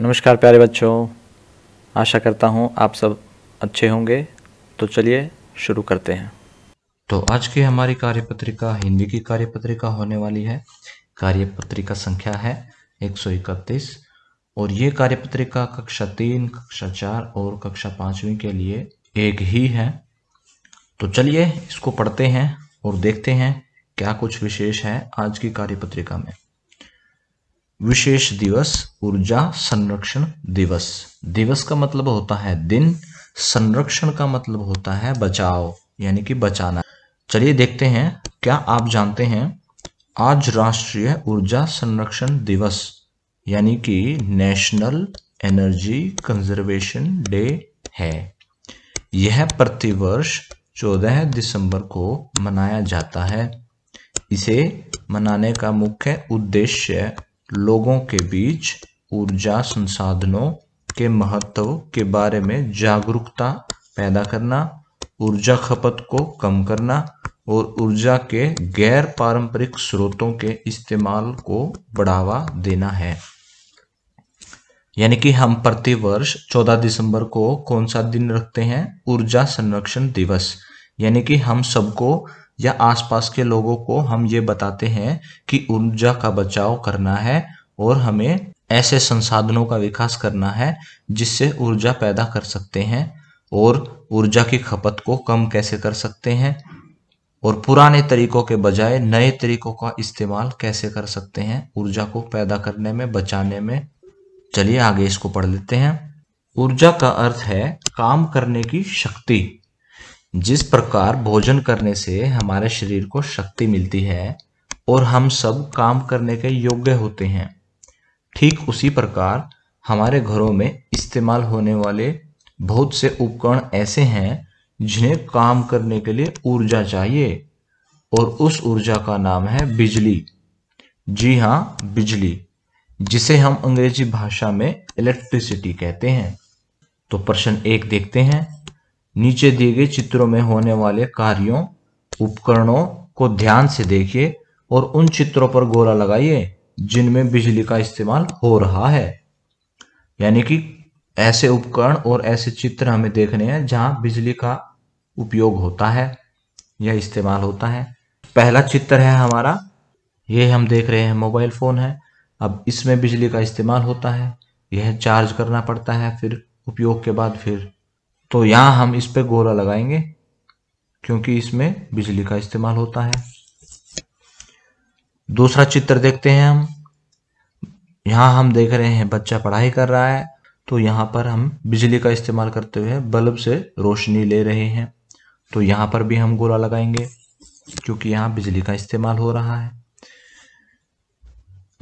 नमस्कार प्यारे बच्चों, आशा करता हूँ आप सब अच्छे होंगे। तो चलिए शुरू करते हैं। तो आज की हमारी कार्यपत्रिका हिंदी की कार्यपत्रिका होने वाली है। कार्यपत्रिका संख्या है 131 और ये कार्यपत्रिका कक्षा 3, कक्षा 4 और कक्षा 5वीं के लिए एक ही है। तो चलिए इसको पढ़ते हैं और देखते हैं क्या कुछ विशेष है आज की कार्यपत्रिका में। विशेष दिवस ऊर्जा संरक्षण दिवस। दिवस का मतलब होता है दिन, संरक्षण का मतलब होता है बचाव यानी कि बचाना। चलिए देखते हैं क्या आप जानते हैं आज राष्ट्रीय ऊर्जा संरक्षण दिवस यानी कि नेशनल एनर्जी कंजर्वेशन डे है। यह प्रतिवर्ष 14 दिसंबर को मनाया जाता है। इसे मनाने का मुख्य उद्देश्य लोगों के बीच ऊर्जा संसाधनों के महत्व के बारे में जागरूकता पैदा करना, ऊर्जा खपत को कम करना और ऊर्जा के गैर पारंपरिक स्रोतों के इस्तेमाल को बढ़ावा देना है। यानी कि हम प्रतिवर्ष 14 दिसंबर को कौन सा दिन रखते हैं? ऊर्जा संरक्षण दिवस। यानी कि हम सबको या आसपास के लोगों को हम ये बताते हैं कि ऊर्जा का बचाव करना है और हमें ऐसे संसाधनों का विकास करना है जिससे ऊर्जा पैदा कर सकते हैं और ऊर्जा की खपत को कम कैसे कर सकते हैं और पुराने तरीकों के बजाय नए तरीकों का इस्तेमाल कैसे कर सकते हैं ऊर्जा को पैदा करने में, बचाने में। चलिए आगे इसको पढ़ लेते हैं। ऊर्जा का अर्थ है काम करने की शक्ति। जिस प्रकार भोजन करने से हमारे शरीर को शक्ति मिलती है और हम सब काम करने के योग्य होते हैं, ठीक उसी प्रकार हमारे घरों में इस्तेमाल होने वाले बहुत से उपकरण ऐसे हैं जिन्हें काम करने के लिए ऊर्जा चाहिए और उस ऊर्जा का नाम है बिजली। जी हाँ, बिजली, जिसे हम अंग्रेजी भाषा में इलेक्ट्रिसिटी कहते हैं। तो प्रश्न 1 देखते हैं। नीचे दिए गए चित्रों में होने वाले कार्यों, उपकरणों को ध्यान से देखिए और उन चित्रों पर गोला लगाइए जिनमें बिजली का इस्तेमाल हो रहा है। यानी कि ऐसे उपकरण और ऐसे चित्र हमें देखने हैं जहां बिजली का उपयोग होता है या इस्तेमाल होता है। पहला चित्र है हमारा, ये हम देख रहे हैं मोबाइल फोन है। अब इसमें बिजली का इस्तेमाल होता है, यह चार्ज करना पड़ता है फिर उपयोग के बाद तो यहां हम इस पे गोला लगाएंगे क्योंकि इसमें बिजली का इस्तेमाल होता है। दूसरा चित्र देखते हैं हम। यहां हम देख रहे हैं बच्चा पढ़ाई कर रहा है, तो यहां पर हम बिजली का इस्तेमाल करते हुए बल्ब से रोशनी ले रहे हैं, तो यहां पर भी हम गोला लगाएंगे क्योंकि यहां बिजली का इस्तेमाल हो रहा है।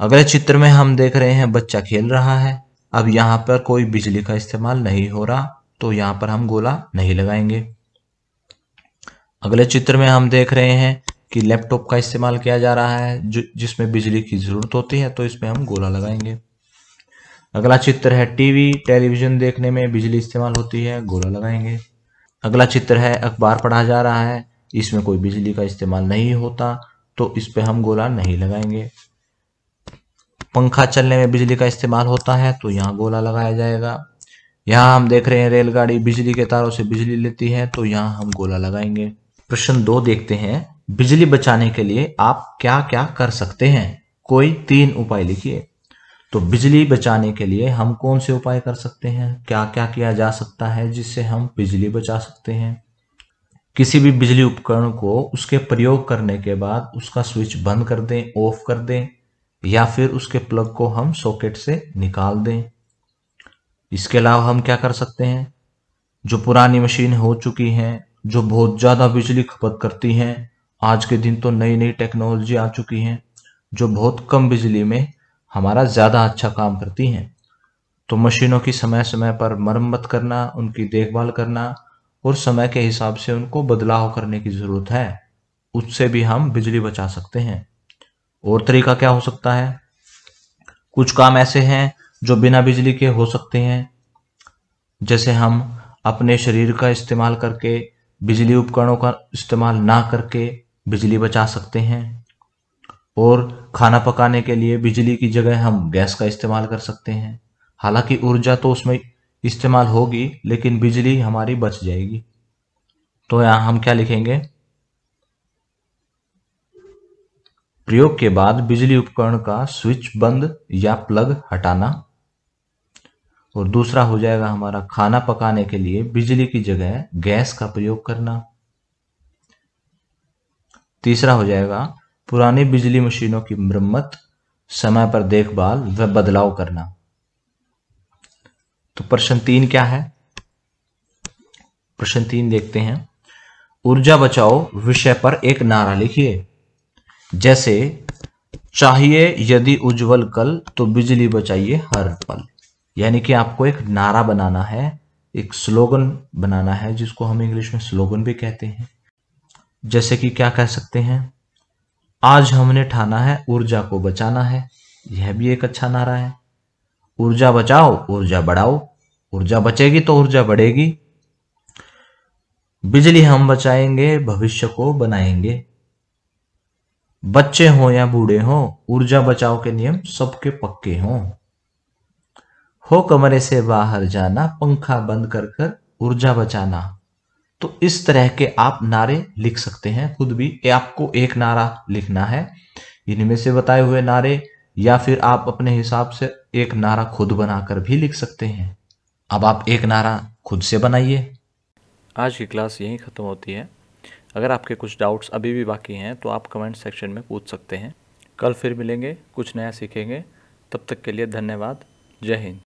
अगले चित्र में हम देख रहे हैं बच्चा खेल रहा है। अब यहां पर कोई बिजली का इस्तेमाल नहीं हो रहा, तो यहां पर हम गोला नहीं लगाएंगे। अगले चित्र में हम देख रहे हैं कि लैपटॉप का इस्तेमाल किया जा रहा है जिसमें बिजली की जरूरत होती है, तो इसमें हम गोला लगाएंगे। अगला चित्र है टीवी, टेलीविजन देखने में बिजली इस्तेमाल होती है, गोला लगाएंगे। अगला चित्र है अखबार पढ़ा जा रहा है, इसमें कोई बिजली का इस्तेमाल नहीं होता, तो इस पे हम गोला नहीं लगाएंगे। पंखा चलने में बिजली का इस्तेमाल होता है, तो यहाँ गोला लगाया जाएगा। यहाँ हम देख रहे हैं रेलगाड़ी बिजली के तारों से बिजली लेती है, तो यहाँ हम गोला लगाएंगे। प्रश्न 2 देखते हैं। बिजली बचाने के लिए आप क्या क्या कर सकते हैं? कोई 3 उपाय लिखिए। तो बिजली बचाने के लिए हम कौन से उपाय कर सकते हैं? क्या क्या किया जा सकता है जिससे हम बिजली बचा सकते हैं? किसी भी बिजली उपकरण को उसके प्रयोग करने के बाद उसका स्विच बंद कर दें, ऑफ कर दें, या फिर उसके प्लग को हम सॉकेट से निकाल दें। इसके अलावा हम क्या कर सकते हैं? जो पुरानी मशीन हो चुकी हैं, जो बहुत ज़्यादा बिजली खपत करती हैं, आज के दिन तो नई नई टेक्नोलॉजी आ चुकी हैं जो बहुत कम बिजली में हमारा ज़्यादा अच्छा काम करती हैं, तो मशीनों की समय समय पर मरम्मत करना, उनकी देखभाल करना और समय के हिसाब से उनको बदलाव करने की ज़रूरत है। उससे भी हम बिजली बचा सकते हैं। और तरीका क्या हो सकता है? कुछ काम ऐसे हैं जो बिना बिजली के हो सकते हैं, जैसे हम अपने शरीर का इस्तेमाल करके, बिजली उपकरणों का इस्तेमाल ना करके बिजली बचा सकते हैं। और खाना पकाने के लिए बिजली की जगह हम गैस का इस्तेमाल कर सकते हैं। हालांकि ऊर्जा तो उसमें इस्तेमाल होगी लेकिन बिजली हमारी बच जाएगी। तो यहां हम क्या लिखेंगे, प्रयोग के बाद बिजली उपकरण का स्विच बंद या प्लग हटाना। और दूसरा हो जाएगा हमारा खाना पकाने के लिए बिजली की जगह गैस का प्रयोग करना। तीसरा हो जाएगा पुरानी बिजली मशीनों की मरम्मत, समय पर देखभाल व बदलाव करना। तो प्रश्न 3 क्या है? प्रश्न 3 देखते हैं। ऊर्जा बचाओ विषय पर एक नारा लिखिए। जैसे चाहिए यदि उज्जवल कल तो बिजली बचाइए हर पल। यानी कि आपको एक नारा बनाना है, एक स्लोगन बनाना है, जिसको हम इंग्लिश में स्लोगन भी कहते हैं। जैसे कि क्या कह सकते हैं, आज हमने ठाना है ऊर्जा को बचाना है। यह भी एक अच्छा नारा है। ऊर्जा बचाओ ऊर्जा बढ़ाओ, ऊर्जा बचेगी तो ऊर्जा बढ़ेगी। बिजली हम बचाएंगे भविष्य को बनाएंगे। बच्चे हो या बूढ़े हो, ऊर्जा बचाओ के नियम सबके पक्के हों। हो कमरे से बाहर जाना, पंखा बंद कर कर ऊर्जा बचाना। तो इस तरह के आप नारे लिख सकते हैं खुद भी। आपको एक नारा लिखना है इनमें से बताए हुए नारे, या फिर आप अपने हिसाब से एक नारा खुद बनाकर भी लिख सकते हैं। अब आप एक नारा खुद से बनाइए। आज की क्लास यहीं ख़त्म होती है। अगर आपके कुछ डाउट्स अभी भी बाकी हैं तो आप कमेंट सेक्शन में पूछ सकते हैं। कल फिर मिलेंगे, कुछ नया सीखेंगे। तब तक के लिए धन्यवाद। जय हिंद।